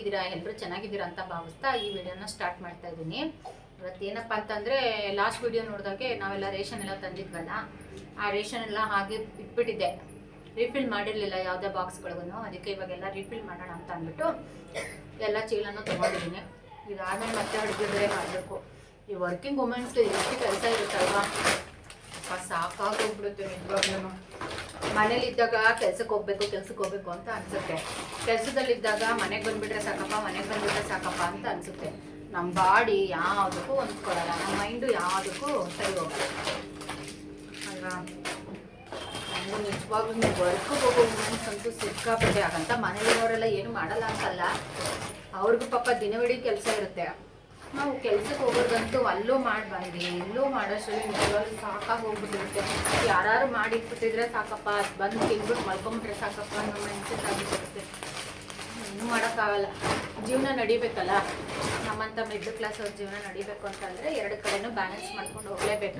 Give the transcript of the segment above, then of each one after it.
ಹೇಗಿದ್ದೀರಾ? ಎಲ್ಲರೂ ಚೆನ್ನಾಗಿದ್ದೀರಾ ಅಂತ ಭಾವಿಸ್ತಾ ಈ ವಿಡಿಯೋನ ಸ್ಟಾರ್ಟ್ ಮಾಡ್ತಾ ಇದ್ದೀನಿ. ಇವತ್ತೇನಪ್ಪ ಅಂತಂದರೆ ಲಾಸ್ಟ್ ವಿಡಿಯೋ ನೋಡಿದಾಗೆ ನಾವೆಲ್ಲ ರೇಷನ್ ಎಲ್ಲ ತಂದಿದ್ವಲ್ಲ, ಆ ರೇಷನ್ ಎಲ್ಲ ಹಾಗೆ ಇಟ್ಬಿಟ್ಟಿದ್ದೆ, ರೀಫಿಲ್ ಮಾಡಿರಲಿಲ್ಲ ಯಾವುದೇ ಬಾಕ್ಸ್ಗಳಿಗೂ. ಅದಕ್ಕೆ ಇವಾಗೆಲ್ಲ ರೀಫಿಲ್ ಮಾಡೋಣ ಅಂತ ಅಂದ್ಬಿಟ್ಟು ಎಲ್ಲ ಚೀಲನೂ ತೊಗೊಂಡಿದ್ದೀನಿ. ಇದಾದಮೇಲೆ ಮತ್ತೆ ಅಡುಗೆ ಬೇರೆ ಮಾಡಬೇಕು. ಈ ವರ್ಕಿಂಗ್ ವುಮೆನ್ಸ್ ಎಷ್ಟು ಕೆಲಸ ಇರುತ್ತಲ್ವಾ, ಸಾಕಾಗೋಗ್ಬಿಡುತ್ತೆ ನಿಜವಾಗ್ಲೂ. ಮನೇಲಿದ್ದಾಗ ಕೆಲ್ಸಕ್ಕೆ ಹೋಗ್ಬೇಕು ಅಂತ ಅನಿಸುತ್ತೆ. ಕೆಲಸದಲ್ಲಿದ್ದಾಗ ಮನೆಗೆ ಬಂದುಬಿಟ್ರೆ ಸಾಕಪ್ಪ ಅಂತ ಅನಿಸುತ್ತೆ. ನಮ್ಮ ಬಾಡಿ ಯಾವುದಕ್ಕೂ ಹೊಂದ್ಕೊಳ್ಳಲ್ಲ, ನಮ್ಮ ಮೈಂಡು ಯಾವುದಕ್ಕೂ ಸರಿ ಹೋಗಲ್ಲ ಅಲ್ವಾ. ನನಗೂ ನಿಜವಾಗ್ಲೂ ನೀವು ವರ್ಕ್ಗೆ ಹೋಗೋ ವುಮೆನ್ಸ್ ಅಂತೂ ಸಿಕ್ಕಾಪಟ್ಟೆ. ಆಗಂತ ಮನೇಲಿರೋರೆಲ್ಲ ಏನು ಮಾಡಲ್ಲ ಅಂತಲ್ಲ, ಅವ್ರಿಗೂ ಪಾಪ ದಿನವಿಡೀ ಕೆಲಸ ಇರುತ್ತೆ. ನಾವು ಕೆಲ್ಸಕ್ಕೆ ಹೋಗೋದಂತೂ ಅಲ್ಲೂ ಮಾಡಿ ಬಂದು ಇಲ್ಲೂ ಮಾಡೋಷ್ಟರಲ್ಲಿ ನಿಜವಾಗ್ಲೂ ಸಾಕಾಗಿ ಹೋಗ್ಬಿಟ್ಟಿರುತ್ತೆ. ಯಾರು ಮಾಡಿಟ್ಬಿಟ್ಟಿದ್ರೆ ಸಾಕಪ್ಪ, ಅದು ಬಂದು ತಿನ್ಬಿಟ್ಟು ಮಲ್ಕೊಂಬಿಟ್ರೆ ಸಾಕಪ್ಪ ಅನ್ನೋ ಮೈಂಡ್ಸೆಟ್ ಆಗಿಬಿಡುತ್ತೆ. ಇನ್ನೂ ಮಾಡೋಕ್ಕಾಗಲ್ಲ, ಜೀವನ ನಡಿಬೇಕಲ್ಲ. ನಮ್ಮಂಥ ಮಿಡ್ಲ್ ಕ್ಲಾಸ್ ಅವ್ರ ಜೀವನ ನಡಿಬೇಕು ಅಂತಂದರೆ ಎರಡು ಕಡೆನೂ ಬ್ಯಾಲೆನ್ಸ್ ಮಾಡ್ಕೊಂಡು ಹೋಗಲೇಬೇಕು.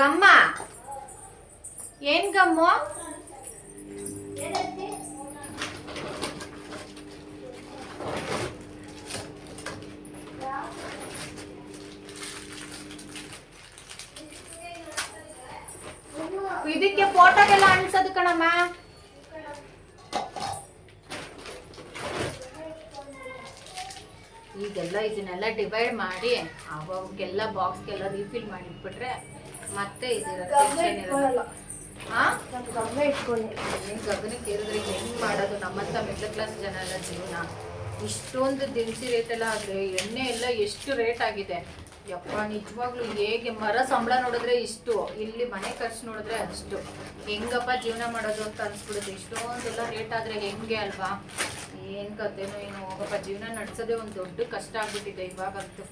ಗಮ್ಮ ಏನು ಗಮ್ಮು? ಇದಕ್ಕೆ ಫೋಟೋಗೆಲ್ಲ ಅನ್ಸೋದು ಕಣಮ್ಮ. ಈಗೆಲ್ಲ ಇದನ್ನೆಲ್ಲ ಡಿವೈಡ್ ಮಾಡಿ ಅವಕ್ಕೆಲ್ಲ ಬಾಕ್ಸ್ಗೆಲ್ಲ ರೀಫಿಲ್ ಮಾಡಿಟ್ಬಿಟ್ರೆ ಮತ್ತೆ ಇದಿರುತ್ತೆ, ಟೆನ್ಷನ್ ಇರಲ್ಲ. ಗಗನಕ್ಕೆ ಇರಿದ್ರೆ ಹೆಂಗ್ ಮಾಡೋದು? ನಮ್ಮಂತ ಮಿಡ್ಲ್ ಕ್ಲಾಸ್ ಜನ ಎಲ್ಲ ಜೀವನ. ಇಷ್ಟೊಂದು ದಿನಸಿ ರೇಟ್ ಎಲ್ಲ ಆದರೆ ಎಣ್ಣೆ ಎಲ್ಲ ಎಷ್ಟು ರೇಟ್ ಆಗಿದೆ ಯಪ್ಪ. ನಿಜವಾಗ್ಲೂ ಹೇಗೆ ಮರ ಸಂಬಳ ನೋಡಿದ್ರೆ ಇಷ್ಟು, ಇಲ್ಲಿ ಮನೆ ಖರ್ಚು ನೋಡಿದ್ರೆ ಅಷ್ಟು. ಹೆಂಗಪ್ಪ ಜೀವನ ಮಾಡೋದು ಅಂತ ಅನ್ಸ್ಬಿಡುತ್ತೆ. ಇಷ್ಟೊಂದೆಲ್ಲ ರೇಟ್ ಆದರೆ ಹೆಂಗೆ ಅಲ್ವಾ? ಏನು ಕತೆನೋ ಏನು, ಹೋಗಪ್ಪ ಜೀವನ ನಡೆಸೋದೇ ಒಂದು ದೊಡ್ಡ ಕಷ್ಟ ಆಗ್ಬಿಟ್ಟಿದೆ ಇವಾಗಂತೂ.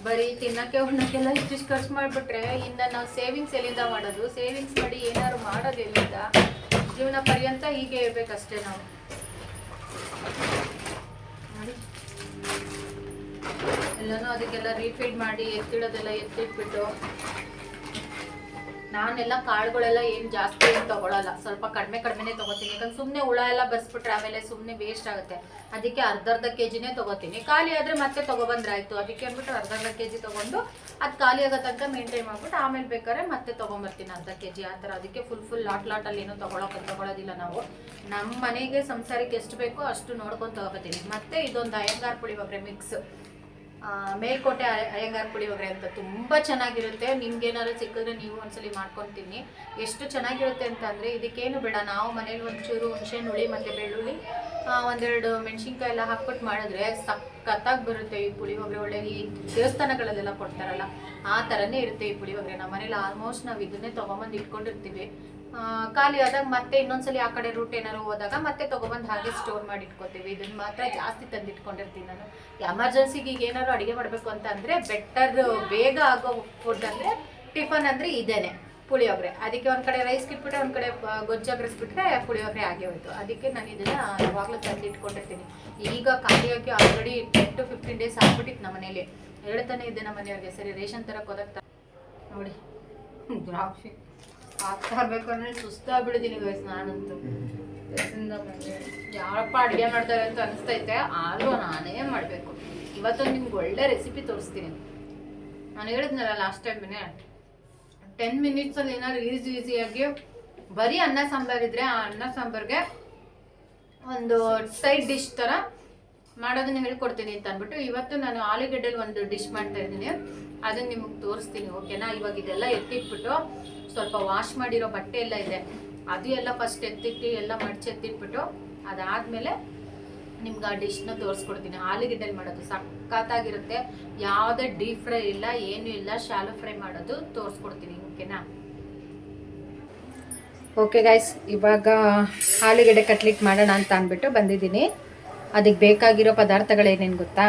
ಬರೀ ತಿನ್ನಕ್ಕೆ ಉಣ್ಣಕ್ಕೆಲ್ಲ ಇಷ್ಟಿಷ್ಟು ಖರ್ಚು ಮಾಡಿಬಿಟ್ರೆ ಇನ್ನು ನಾವು ಸೇವಿಂಗ್ಸ್ ಎಲ್ಲಿಂದ ಮಾಡೋದು? ಸೇವಿಂಗ್ಸ್ ಮಾಡಿ ಏನಾದ್ರು ಮಾಡೋದು ಎಲ್ಲಿಂದ? ಜೀವನ ಪರ್ಯಂತ ಹೀಗೆ ಇರ್ಬೇಕಷ್ಟೇ ನಾವು. ನೋಡಿ ಎಲ್ಲನೂ ಅದಕ್ಕೆಲ್ಲ ರೀಫಿಲ್ ಮಾಡಿ ಎತ್ತಿಡೋದೆಲ್ಲ ಎತ್ತಿಟ್ಬಿಟ್ಟು, ನಾನೆಲ್ಲ ಕಾಳುಗಳೆಲ್ಲ ಏನು ಜಾಸ್ತಿ ಏನು ತೊಗೊಳಲ್ಲ, ಸ್ವಲ್ಪ ಕಡಿಮೆನೇ ತೊಗೋತೀನಿ. ಯಾಕಂದ್ರೆ ಸುಮ್ಮನೆ ಹುಳ ಎಲ್ಲ ಬರ್ಸ್ಬಿಟ್ರೆ ಆಮೇಲೆ ಸುಮ್ಮನೆ ವೇಸ್ಟ್ ಆಗುತ್ತೆ. ಅದಕ್ಕೆ ಅರ್ಧ ಕೆಜಿನೇ ತೊಗೋತೀನಿ. ಖಾಲಿ ಆದರೆ ಮತ್ತೆ ತೊಗೊಬಂದ್ರೆ ಆಯಿತು. ಅದಕ್ಕೆ ಅಂದ್ಬಿಟ್ಟು ಅರ್ಧ ಕೆಜಿ ತೊಗೊಂಡು ಅದು ಖಾಲಿ ಆಗೋ ತನಕ ಮೇಂಟೈನ್ ಮಾಡ್ಬಿಟ್ಟು ಆಮೇಲೆ ಬೇಕಾದ್ರೆ ಮತ್ತೆ ತೊಗೊಂಬರ್ತೀನಿ ಅರ್ಧ ಕೆಜಿ ಆ ಥರ. ಅದಕ್ಕೆ ಫುಲ್ ಲಾಟಲ್ಲಿ ಏನೂ ತೊಗೊಳೋದಿಲ್ಲ ನಾವು. ನಮ್ಮ ಮನೆಗೆ ಸಂಸಾರಕ್ಕೆ ಎಷ್ಟು ಬೇಕೋ ಅಷ್ಟು ನೋಡ್ಕೊಂಡು ತೊಗೊಬರ್ತೀನಿ. ಮತ್ತು ಇದೊಂದು ಅಯ್ಯಂಗಾರ್ ಪುಳಿಯೋಗರೆ ಮಿಕ್ಸ್, ಮೇಲ್ಕೋಟೆ ಅಯ್ಯಂಗಾರ್ ಪುಳಿಯೋಗರೆ ಅಂತ ತುಂಬ ಚೆನ್ನಾಗಿರುತ್ತೆ. ನಿಮ್ಗೇನಾದ್ರು ಸಿಕ್ಕಿದ್ರೆ ನೀವು ಒಂದ್ಸಲಿ ಮಾಡ್ಕೊತೀನಿ. ಎಷ್ಟು ಚೆನ್ನಾಗಿರುತ್ತೆ ಅಂತಂದರೆ ಇದಕ್ಕೇನು ಬೇಡ, ನಾವು ಮನೇಲಿ ಒಂಚೂರು ಹುಣಸೆಹಣ್ಣು ಹುಳಿ ಮತ್ತು ಬೆಳ್ಳುಳ್ಳಿ, ಒಂದೆರಡು ಮೆಣಸಿನ್ಕಾಯಿ ಎಲ್ಲ ಹಾಕ್ಬಿಟ್ಟು ಮಾಡಿದ್ರೆ ಸಖತ್ತಾಗಿ ಬರುತ್ತೆ ಈ ಪುಳಿಯೋಗರೆ. ಒಳ್ಳೆ ಈ ದೇವಸ್ಥಾನಗಳಲ್ಲೆಲ್ಲ ಕೊಡ್ತಾರಲ್ಲ ಆ ಥರನೇ ಇರುತ್ತೆ ಈ ಪುಳಿಯೋಗರೆ. ನಮ್ಮ ಮನೇಲಿ ಆಲ್ಮೋಸ್ಟ್ ನಾವು ಇದನ್ನೇ ತೊಗೊಂಬಂದು ಇಟ್ಕೊಂಡಿರ್ತೀವಿ. ಖಾಲಿ ಆದಾಗ ಮತ್ತೆ ಇನ್ನೊಂದ್ಸಲಿ ಆ ಕಡೆ ರೂಟ್ ಏನಾದ್ರು ಹೋದಾಗ ಮತ್ತೆ ತೊಗೊಬಂದು ಹಾಗೆ ಸ್ಟೋರ್ ಮಾಡಿ ಇಟ್ಕೋತೀವಿ. ಇದನ್ನು ಮಾತ್ರ ಜಾಸ್ತಿ ತಂದಿಟ್ಕೊಂಡಿರ್ತೀನಿ ನಾನು. ಎಮರ್ಜೆನ್ಸಿಗೆ ಈಗ ಏನಾದ್ರು ಅಡುಗೆ ಮಾಡಬೇಕು ಅಂತ ಅಂದರೆ ಬೆಟರ್, ಬೇಗ ಆಗೋ ಫುಡ್ ಅಂದರೆ ಟಿಫನ್ ಅಂದರೆ ಇದೇನೆ ಪುಳಿಯೋಗರೆ. ಅದಕ್ಕೆ ಒಂದು ಕಡೆ ರೈಸ್ ಇಟ್ಬಿಟ್ರೆ ಒಂದು ಕಡೆ ಗೊಜ್ಜಾಗ್ರಿಸ್ಬಿಟ್ರೆ ಪುಳಿಯೋಗರೆ ಆಗೇ ಹೋಯ್ತು. ಅದಕ್ಕೆ ನಾನು ಇದನ್ನು ಯಾವಾಗಲೂ ತಂದಿಟ್ಕೊಂಡಿರ್ತೀನಿ. ಈಗ ಖಾಲಿಯಾಗಿ ಆಲ್ರೆಡಿ 10 to 15 days ಆಗ್ಬಿಟ್ಟಿತ್ತು ನಮ್ಮ ಮನೇಲಿ. ಹೇಳ್ತಾನೆ ಇದ್ದೆ ನಮ್ಮ ಮನೆಯವ್ರಿಗೆ, ಸರಿ ರೇಷನ್ ತರಕ್ಕೆ ಹೋದಾಗ ನೋಡಿ ದ್ರಾಕ್ಷಿ ಆಗ್ತಾ ಇರಬೇಕು ಅಂದರೆ ಸುಸ್ತಾಗ್ಬಿಡಿದ್ದೀನಿ ವಯಸ್ಸು. ನಾನಂತೂ ಕೆಲಸದಿಂದ ಬಂದೆ ಯಾರಪ್ಪ ಅಡುಗೆ ಮಾಡ್ತಾರೆ ಅಂತ ಅನಿಸ್ತೈತೆ. ಆದರೂ ನಾನೇ ಮಾಡಬೇಕು. ಇವತ್ತೊಂದು ನಿಮ್ಗೆ ಒಳ್ಳೆ ರೆಸಿಪಿ ತೋರಿಸ್ತೀನಿ. ನಾನು ಹೇಳಿದ್ನಲ್ಲ ಲಾಸ್ಟ್ ಟೈಮ್ನೇ, 10 minutes ಏನಾದ್ರು ಈಸಿಯಾಗಿ ಬರೀ ಅನ್ನ ಸಾಂಬಾರು ಇದ್ದರೆ ಆ ಅನ್ನ ಸಾಂಬಾರಿಗೆ ಒಂದು ಸೈಡ್ ಡಿಶ್ ಥರ ಮಾಡೋದನ್ನ ಹೇಳ್ಕೊಡ್ತೀನಿ ಅಂತ ಅಂದ್ಬಿಟ್ಟು ಇವತ್ತು ನಾನು ಆಲೂಗಡ್ಡೆಲಿ ಒಂದು ಡಿಶ್ ಮಾಡ್ತಾ ಇದ್ದೀನಿ. ಅದನ್ನು ನಿಮಗೆ ತೋರಿಸ್ತೀನಿ, ಓಕೆನಾ? ಇವಾಗ ಇದೆಲ್ಲ ಎತ್ತಿಟ್ಬಿಟ್ಟು ಸ್ವಲ್ಪ ವಾಶ್ ಮಾಡಿರೋ ಬಟ್ಟೆ ಎಲ್ಲ ಇದೆ, ಅದು ಎಲ್ಲ ಫಸ್ಟ್ ಎತ್ತಿಟ್ಟು ಎಲ್ಲ ಮಡ್ಚಿ ಎತ್ತಿಟ್ಬಿಟ್ಟು ಅದಾದಮೇಲೆ ನಿಮ್ಗೆ ಆ ಡಿಶ್ನ ತೋರಿಸ್ಕೊಡ್ತೀನಿ. ಆಲೂಗಡ್ಡೆಲಿ ಮಾಡೋದು ಸಖತ್ತಾಗಿರುತ್ತೆ. ಯಾವುದೇ ಡೀಪ್ ಫ್ರೈ ಇಲ್ಲ, ಏನೂ ಇಲ್ಲ, ಶಾಲೋ ಫ್ರೈ ಮಾಡೋದು ತೋರಿಸ್ಕೊಡ್ತೀನಿ, ಓಕೆನಾ? ಓಕೆ ಗೈಸ್, ಇವಾಗ ಆಲೂಗಡ್ಡೆ ಕಟ್ಲೆಟ್ ಮಾಡೋಣ ಅಂತ ಅಂದ್ಬಿಟ್ಟು ಬಂದಿದ್ದೀನಿ. ಅದಕ್ಕೆ ಬೇಕಾಗಿರೋ ಪದಾರ್ಥಗಳೇನೇನು ಗೊತ್ತಾ?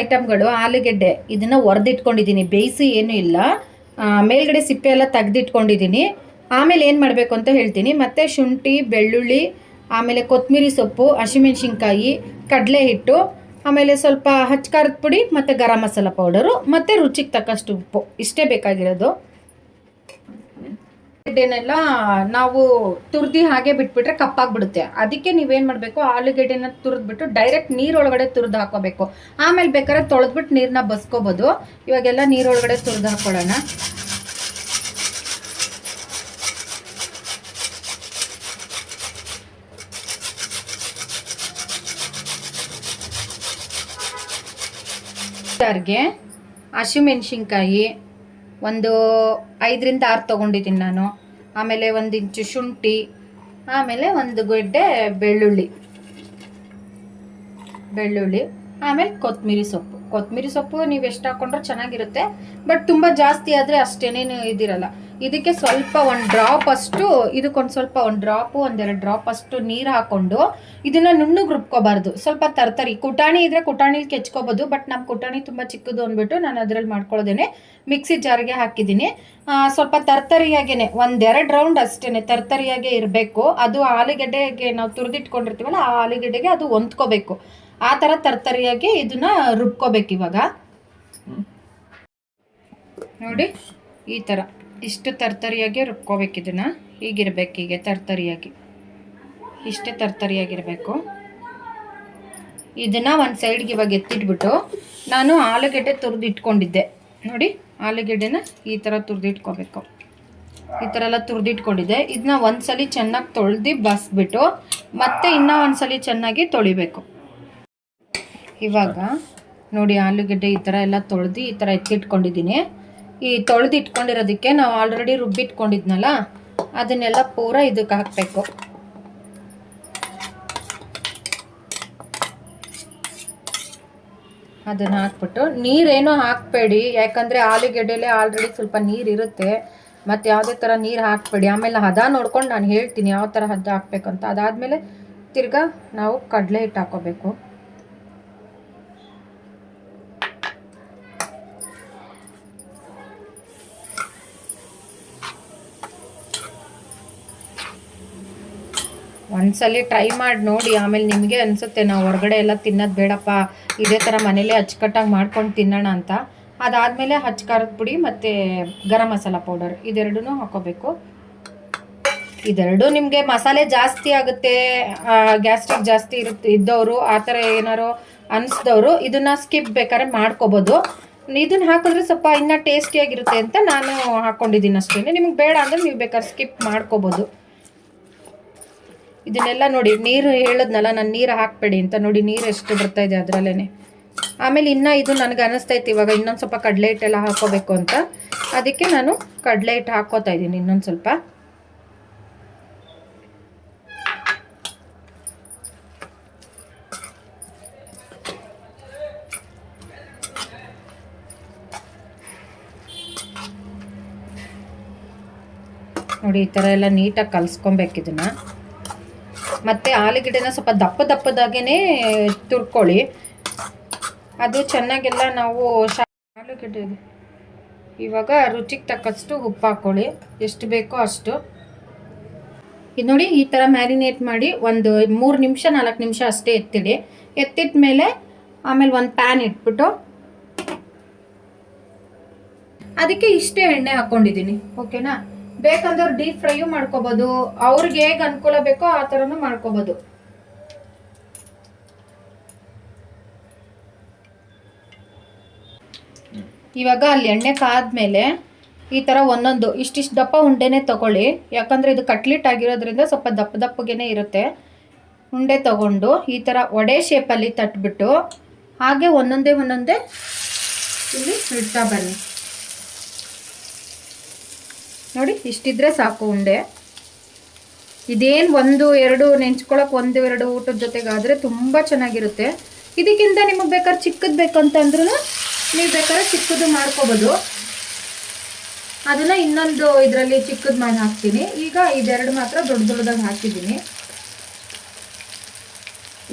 ಐಟಮ್ಗಳು ಆಲೂಗೆಡ್ಡೆ ಇದನ್ನು ಒರೆದಿಟ್ಕೊಂಡಿದ್ದೀನಿ, ಬೇಯಿಸಿ ಏನೂ ಇಲ್ಲ. ಮೇಲ್ಗಡೆ ಸಿಪ್ಪೆ ಎಲ್ಲ ತೆಗೆದಿಟ್ಕೊಂಡಿದ್ದೀನಿ. ಆಮೇಲೆ ಏನು ಮಾಡಬೇಕು ಅಂತ ಹೇಳ್ತೀನಿ. ಮತ್ತು ಶುಂಠಿ, ಬೆಳ್ಳುಳ್ಳಿ, ಆಮೇಲೆ ಕೊತ್ತಂಬರಿ ಸೊಪ್ಪು, ಹಸಿಮೆಣ್ಸಿನ್ಕಾಯಿ, ಕಡಲೆ ಹಿಟ್ಟು, ಆಮೇಲೆ ಸ್ವಲ್ಪ ಹಚ್ಚ ಖಾರದ ಪುಡಿ ಮತ್ತು ಗರಂ ಮಸಾಲ ಪೌಡರು ಮತ್ತು ರುಚಿಗೆ ತಕ್ಕಷ್ಟು ಉಪ್ಪು. ಇಷ್ಟೇ ಬೇಕಾಗಿರೋದು. ಆಲೂಗೆಡ್ಡೆನೆಲ್ಲ ನಾವು ತುರ್ದಿ ಹಾಗೆ ಬಿಟ್ಬಿಟ್ರೆ ಕಪ್ಪಾಗ್ಬಿಡುತ್ತೆ. ಅದಕ್ಕೆ ನೀವೇನು ಮಾಡಬೇಕು, ಆಲೂಗೆಡ್ಡೆನ ತುರಿದ್ಬಿಟ್ಟು ಡೈರೆಕ್ಟ್ ನೀರೊಳಗಡೆ ತುರಿದು ಹಾಕೋಬೇಕು. ಆಮೇಲೆ ಬೇಕಾದ್ರೆ ತೊಳೆದ್ಬಿಟ್ಟು ನೀರನ್ನ ಬಸ್ಕೋಬೋದು. ಇವಾಗೆಲ್ಲ ನೀರೊಳಗಡೆ ತುರಿದು ಹಾಕೊಳ್ಳೋಣ. ಜಾರ್ಗೆ ಹಸಿಮೆಣ್ಸಿನ್ಕಾಯಿ ಒಂದು 5ರಿಂದ 6 ತೊಗೊಂಡಿದ್ದೀನಿ ನಾನು. ಆಮೇಲೆ 1 ಇಂಚು ಶುಂಠಿ, ಆಮೇಲೆ 1 ಗೆಡ್ಡೆ ಬೆಳ್ಳುಳ್ಳಿ, ಆಮೇಲೆ ಕೊತ್ತಂಬರಿ ಸೊಪ್ಪು ನೀವು ಎಷ್ಟು ಹಾಕೊಂಡ್ರೂ ಚೆನ್ನಾಗಿರುತ್ತೆ. ಬಟ್ ತುಂಬ ಜಾಸ್ತಿ ಆದರೆ ಅಷ್ಟೇನೇನು ಇದಿರಲ್ಲ. ಇದಕ್ಕೆ ಸ್ವಲ್ಪ 1 ಡ್ರಾಪ್ ಅಷ್ಟು, ಇದಕ್ಕೊಂದು ಸ್ವಲ್ಪ 1 ಡ್ರಾಪು 1-2 ಡ್ರಾಪ್ ಅಷ್ಟು ನೀರು ಹಾಕ್ಕೊಂಡು ಇದನ್ನು ನುಣ್ಣಗೆ ರುಬ್ಕೋಬಾರ್ದು. ಸ್ವಲ್ಪ ತರ್ತರಿ. ಕುಟಾಣಿ ಇದ್ರೆ ಕುಟಾಣಿಲಿ ಕೆಚ್ಕೋಬೋದು. ಬಟ್ ನಮ್ಮ ಕುಟಾಣಿ ತುಂಬ ಚಿಕ್ಕದು ಅಂದ್ಬಿಟ್ಟು ನಾನು ಅದರಲ್ಲಿ ಮಾಡ್ಕೊಳ್ಳೋದೇನೆ ಮಿಕ್ಸಿ ಜಾರ್ಗೆ ಹಾಕಿದ್ದೀನಿ. ಸ್ವಲ್ಪ ತರ್ತರಿಯಾಗೇ 1-2 ರೌಂಡ್ ಅಷ್ಟೇ ತರ್ತರಿಯಾಗೆ ಇರಬೇಕು. ಅದು ಆಲೂಗೆಡ್ಡೆಗೆ ನಾವು ತುರಿದಿಟ್ಕೊಂಡಿರ್ತೀವಲ್ಲ, ಆ ಆಲೂಗೆಡ್ಡೆಗೆ ಅದು ಹೊಂದ್ಕೋಬೇಕು. ಆ ಥರ ತರ್ತರಿಯಾಗಿ ಇದನ್ನ ರುಬ್ಕೋಬೇಕು. ಇವಾಗ ನೋಡಿ ಈ ಥರ ಇಷ್ಟು ತರ್ತರಿಯಾಗಿ ರುಬ್ಕೋಬೇಕು. ಇದನ್ನು ಹೀಗಿರ್ಬೇಕು, ಹೀಗೆ ತರ್ತರಿಯಾಗಿ, ಇಷ್ಟೇ ತರ್ತರಿಯಾಗಿರಬೇಕು. ಇದನ್ನು ಒಂದು ಸೈಡ್ಗೆ ಇವಾಗ ಎತ್ತಿಟ್ಬಿಟ್ಟು ನಾನು ಆಲೂಗೆಡ್ಡೆ ತುರಿದಿಟ್ಕೊಂಡಿದ್ದೆ ನೋಡಿ, ಆಲೂಗೆಡ್ಡೆನ ಈ ಥರ ತುರಿದಿಟ್ಕೋಬೇಕು. ಈ ಥರ ಎಲ್ಲ ತುರಿದಿಟ್ಕೊಂಡಿದ್ದೆ. ಇದನ್ನ ಒಂದ್ಸಲಿ ಚೆನ್ನಾಗಿ ತೊಳೆದು ಬಸ್ಬಿಟ್ಟು ಮತ್ತೆ ಇನ್ನೂ ಒಂದ್ಸಲಿ ಚೆನ್ನಾಗಿ ತೊಳಿಬೇಕು. ಇವಾಗ ನೋಡಿ ಆಲೂಗೆಡ್ಡೆ ಈ ಥರ ಎಲ್ಲ ತೊಳೆದು ಈ ಥರ ಎತ್ತಿಟ್ಕೊಂಡಿದ್ದೀನಿ. ಈ ತೊಳೆದು ಇಟ್ಕೊಂಡಿರೋದಕ್ಕೆ ನಾವು ಆಲ್ರೆಡಿ ರುಬ್ಬಿಟ್ಕೊಂಡಿದ್ನಲ್ಲ, ಅದನ್ನೆಲ್ಲ ಪೂರ ಇದಕ್ಕೆ ಹಾಕಬೇಕು. ಅದನ್ನು ಹಾಕ್ಬಿಟ್ಟು ನೀರೇನೋ ಹಾಕಬೇಡಿ, ಯಾಕಂದರೆ ಆಲೂಗೆಡ್ಡೆಲೆ ಆಲ್ರೆಡಿ ಸ್ವಲ್ಪ ನೀರು ಇರುತ್ತೆ. ಮತ್ತು ಯಾವುದೇ ಥರ ನೀರು ಹಾಕಬೇಡಿ. ಆಮೇಲೆ ಹದ ನೋಡ್ಕೊಂಡು ನಾನು ಹೇಳ್ತೀನಿ ಯಾವ ಥರ ಹದ ಹಾಕಬೇಕಂತ. ಅದಾದಮೇಲೆ ತಿರ್ಗಾ ನಾವು ಕಡಲೆ ಹಿಟ್ಟು ಹಾಕೋಬೇಕು. ಒಂದ್ಸಲಿ ಟ್ರೈ ಮಾಡಿ ನೋಡಿ. ಆಮೇಲೆ ನಿಮಗೆ ಅನಿಸುತ್ತೆ ನಾವು ಹೊರಗಡೆ ಎಲ್ಲ ತಿನ್ನೋದು ಬೇಡಪ್ಪ, ಇದೇ ಥರ ಮನೇಲೇ ಅಚ್ಚುಕಟ್ಟಾಗಿ ಮಾಡ್ಕೊಂಡು ತಿನ್ನೋಣ ಅಂತ. ಅದಾದಮೇಲೆ ಖಾರದ ಪುಡಿ ಮತ್ತು ಗರಂ ಮಸಾಲ ಪೌಡರ್ ಇದೆರಡೂ ಹಾಕೋಬೇಕು. ಇದೆರಡು ನಿಮಗೆ ಮಸಾಲೆ ಜಾಸ್ತಿ ಆಗುತ್ತೆ, ಗ್ಯಾಸ್ಟ್ರಿಕ್ ಜಾಸ್ತಿ ಇದ್ದವರು, ಆ ಥರ ಏನಾರು ಅನಿಸ್ದವರು ಇದನ್ನು ಸ್ಕಿಪ್ ಬೇಕಾದ್ರೆ ಮಾಡ್ಕೋಬೋದು. ಇದನ್ನು ಹಾಕಿದ್ರೆ ಸ್ವಲ್ಪ ಇನ್ನೂ ಟೇಸ್ಟಿಯಾಗಿರುತ್ತೆ ಅಂತ ನಾನು ಹಾಕ್ಕೊಂಡಿದ್ದೀನಿ ಅಷ್ಟೇ. ನಿಮಗೆ ಬೇಡ ಅಂದರೆ ನೀವು ಬೇಕಾದ್ರೆ ಸ್ಕಿಪ್ ಮಾಡ್ಕೋಬೋದು. ಇದನ್ನೆಲ್ಲ ನೋಡಿ, ನೀರು ಹೇಳಿದ್ನಲ್ಲ ನಾನು ನೀರು ಹಾಕಬೇಡಿ ಅಂತ, ನೋಡಿ ನೀರು ಎಷ್ಟು ಬರ್ತಾಯಿದೆ ಅದರಲ್ಲೇ. ಆಮೇಲೆ ಇನ್ನೂ ಇದು ನನಗೆ ಅನ್ನಿಸ್ತೈತೆ ಇವಾಗ ಇನ್ನೊಂದು ಸ್ವಲ್ಪ ಕಡಲೆ ಹಿಟ್ಟೆಲ್ಲ ಹಾಕೋಬೇಕು ಅಂತ. ಅದಕ್ಕೆ ನಾನು ಕಡಲೆ ಹಿಟ್ಟು ಹಾಕೋತಾ ಇದ್ದೀನಿ ಇನ್ನೊಂದು ಸ್ವಲ್ಪ. ನೋಡಿ ಈ ಥರ ಎಲ್ಲ ನೀಟಾಗಿ ಕಲಿಸ್ಕೊಬೇಕು ಇದನ್ನು. ಮತ್ತು ಆಲೂಗೆಡ್ಡೆನ ಸ್ವಲ್ಪ ದಪ್ಪದಾಗೇ ತುರ್ಕೊಳ್ಳಿ. ಅದು ಚೆನ್ನಾಗೆಲ್ಲ ನಾವು ಆಲೂಗೆಡ್ಡೆ ಇವಾಗ ರುಚಿಗೆ ತಕ್ಕಷ್ಟು ಉಪ್ಪು ಹಾಕ್ಕೊಳ್ಳಿ, ಎಷ್ಟು ಬೇಕೋ ಅಷ್ಟು. ಇದು ನೋಡಿ ಈ ಥರ ಮ್ಯಾರಿನೇಟ್ ಮಾಡಿ ಒಂದು 3 ನಿಮಿಷ 4 ನಿಮಿಷ ಅಷ್ಟೇ ಎತ್ತಿಡಿ. ಎತ್ತಿದ ಮೇಲೆ ಆಮೇಲೆ ಒಂದು ಪ್ಯಾನ್ ಇಟ್ಬಿಟ್ಟು ಅದಕ್ಕೆ ಇಷ್ಟೇ ಎಣ್ಣೆ ಹಾಕ್ಕೊಂಡಿದ್ದೀನಿ. ಓಕೆನಾ? ಬೇಕಂದ್ರೆ ಡೀಪ್ ಫ್ರೈಯು ಮಾಡ್ಕೋಬೋದು, ಅವ್ರಿಗೆ ಹೇಗೆ ಅನುಕೂಲ ಬೇಕೋ ಆ ಥರನೂ ಮಾಡ್ಕೋಬೋದು. ಇವಾಗ ಅಲ್ಲಿ ಎಣ್ಣೆ ಕಾದ್ಮೇಲೆ ಈ ಥರ ಒಂದೊಂದು ಇಷ್ಟಿಷ್ಟು ದಪ್ಪ ಉಂಡೆನೇ ತೊಗೊಳ್ಳಿ. ಯಾಕಂದರೆ ಇದು ಕಟ್ಲೆಟ್ ಆಗಿರೋದ್ರಿಂದ ಸ್ವಲ್ಪ ದಪ್ಪಗೇನೆ ಇರುತ್ತೆ. ಉಂಡೆ ತೊಗೊಂಡು ಈ ಥರ ವಡೆ ಶೇಪಲ್ಲಿ ತಟ್ಬಿಟ್ಟು ಹಾಗೆ ಒಂದೊಂದೇ ಇಲ್ಲಿ ಇಡ್ತಾ ಬನ್ನಿ. ನೋಡಿ ಇಷ್ಟಿದ್ರೆ ಸಾಕು ಉಂಡೆ. ಇದೇನು 1-2 ನೆಂಚ್ಕೊಳಕ್ಕೆ 1-2 ಊಟದ ಜೊತೆಗಾದರೆ ತುಂಬ ಚೆನ್ನಾಗಿರುತ್ತೆ. ಇದಕ್ಕಿಂತ ನಿಮಗೆ ಬೇಕಾದ್ರೆ ಚಿಕ್ಕದು ಬೇಕಂತಂದ್ರೂ ನೀವು ಬೇಕಾದ್ರೆ ಚಿಕ್ಕದು ಮಾಡ್ಕೋಬೋದು. ಅದನ್ನು ಇನ್ನೊಂದು ಇದರಲ್ಲಿ ಚಿಕ್ಕದು ಮಾಡಿ ಹಾಕ್ತೀನಿ. ಈಗ ಇದೆರಡು ಮಾತ್ರ ದೊಡ್ಡದಾಗಿ ಹಾಕಿದ್ದೀನಿ.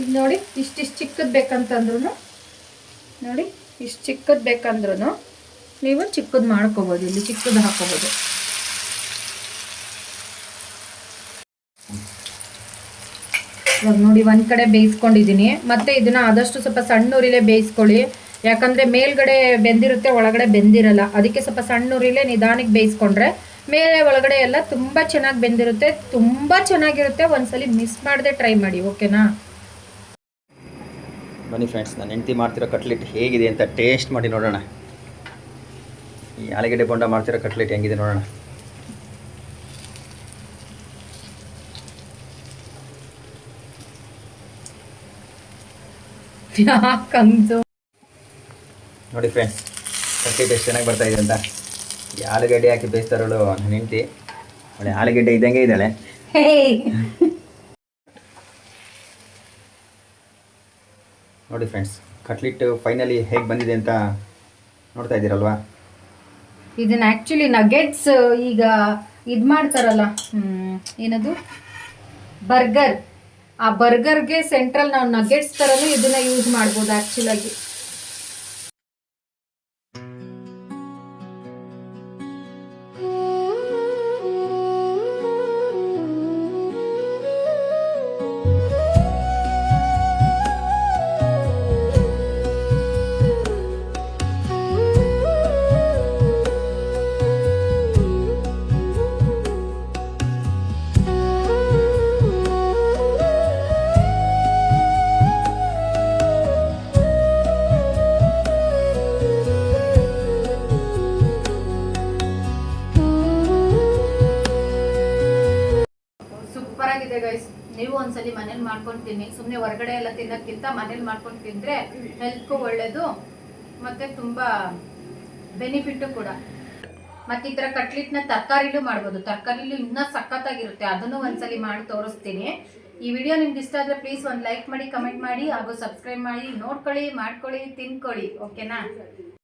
ಇದು ನೋಡಿ ಇಷ್ಟಿಷ್ಟು ಚಿಕ್ಕದು ಬೇಕಂತಂದ್ರೂ ನೋಡಿ, ಇಷ್ಟು ಚಿಕ್ಕದು ಬೇಕಂದ್ರೂ ನೀವು ಚಿಕ್ಕದು ಮಾಡ್ಕೋಬೋದು. ಇಲ್ಲಿ ಚಿಕ್ಕದು ಹಾಕೋಬೋದು. ಇವಾಗ ನೋಡಿ ಒಂದು ಕಡೆ ಬೇಯಿಸ್ಕೊಂಡಿದ್ದೀನಿ. ಮತ್ತು ಇದನ್ನು ಆದಷ್ಟು ಸ್ವಲ್ಪ ಸಣ್ಣ ಉರಿಲೇ ಬೇಯಿಸ್ಕೊಳ್ಳಿ. ಯಾಕಂದರೆ ಮೇಲ್ಗಡೆ ಬೆಂದಿರುತ್ತೆ, ಒಳಗಡೆ ಬೆಂದಿರಲ್ಲ. ಅದಕ್ಕೆ ಸ್ವಲ್ಪ ಸಣ್ಣ ಉರಿಲೇ ನಿಧಾನಕ್ಕೆ ಬೇಯಿಸ್ಕೊಂಡ್ರೆ ಮೇಲೆ ಒಳಗಡೆ ಎಲ್ಲ ತುಂಬ ಚೆನ್ನಾಗಿ ಬೆಂದಿರುತ್ತೆ, ತುಂಬ ಚೆನ್ನಾಗಿರುತ್ತೆ. ಒಂದ್ಸಲಿ ಮಿಸ್ ಮಾಡದೆ ಟ್ರೈ ಮಾಡಿ, ಓಕೆನಾ? ಬನ್ನಿ ಫ್ರೆಂಡ್ಸ್, ನಾನು ಹೆಂಡತಿ ಮಾಡ್ತಿರೋ ಕಟ್ಲೆಟ್ ಹೇಗಿದೆ ಅಂತ ಟೇಸ್ಟ್ ಮಾಡಿ ನೋಡೋಣ. ಈ ಆಲೂಗಡ್ಡೆ ಬೋಂಡ ಮಾಡ್ತಿರೋ ಕಟ್ಲೆಟ್ ಹೆಂಗಿದೆ ನೋಡೋಣ. ನೋಡಿ ಫ್ರೆಂಡ್ಸ್, ಕಟ್ಲೆಟ್ ಎಷ್ಟು ಚೆನ್ನಾಗಿ ಬರ್ತಾ ಇದೆ ಅಂತ. ಈ ಆಲೂಗಡ್ಡೆ ಹಾಕಿ ಬೇಯಿಸ್ತಾರೋಳು ನನ್ನ ಹೆಂಡತಿ. ಒಳ್ಳೆ ಆಲೂಗಡ್ಡೆ ಇದ್ದಂಗೆ ಇದ್ದಾಳೆ. ನೋಡಿ ಫ್ರೆಂಡ್ಸ್, ಕಟ್ಲೆಟ್ ಫೈನಲಿ ಹೇಗೆ ಬಂದಿದೆ ಅಂತ ನೋಡ್ತಾ ಇದ್ದೀರಲ್ವಾ? ಇದನ್ನ ಆ್ಯಕ್ಚುಲಿ ನಗೆಟ್ಸ್ ಈಗ ಇದು ಮಾಡ್ತಾರಲ್ಲ, ಏನದು ಬರ್ಗರ್, ಆ ಬರ್ಗರ್ಗೆ ಸೆಂಟ್ರಲ್ ನಾವು ನಗೆಟ್ಸ್ ಥರನೂ ಇದನ್ನ ಯೂಸ್ ಮಾಡ್ಬೋದು ಆ್ಯಕ್ಚುಲಾಗಿ. ಆಗಿದೆ ಗೈಸ್, ನೀವು ಒಂದ್ಸಲಿ ಮನೇಲಿ ಮಾಡ್ಕೊಂಡು ತಿನ್ನಿ. ಸುಮ್ಮನೆ ಹೊರಗಡೆ ಎಲ್ಲ ತಿನ್ನೋಕ್ಕಿಂತ ಮನೇಲಿ ಮಾಡ್ಕೊಂಡು ತಿಂದರೆ ಹೆಲ್ತ್ಗೂ ಒಳ್ಳೇದು, ಮತ್ತು ತುಂಬ ಬೆನಿಫಿಟ್ಟು ಕೂಡ. ಮತ್ತು ಈ ಥರ ಕಟ್ಲೆಟ್ನ ತರಕಾರಿಲೂ ಮಾಡ್ಬೋದು, ತರಕಾರಿಲೂ ಇನ್ನೂ ಸಖತ್ತಾಗಿರುತ್ತೆ. ಅದನ್ನು ಒಂದ್ಸಲಿ ಮಾಡಿ ತೋರಿಸ್ತೀನಿ. ಈ ವಿಡಿಯೋ ನಿಮ್ಗೆ ಇಷ್ಟ ಆದರೆ ಪ್ಲೀಸ್ ಒಂದು ಲೈಕ್ ಮಾಡಿ, ಕಮೆಂಟ್ ಮಾಡಿ, ಹಾಗೂ ಸಬ್ಸ್ಕ್ರೈಬ್ ಮಾಡಿ. ನೋಡ್ಕೊಳ್ಳಿ, ಮಾಡ್ಕೊಳ್ಳಿ, ತಿನ್ಕೊಳ್ಳಿ, ಓಕೆನಾ?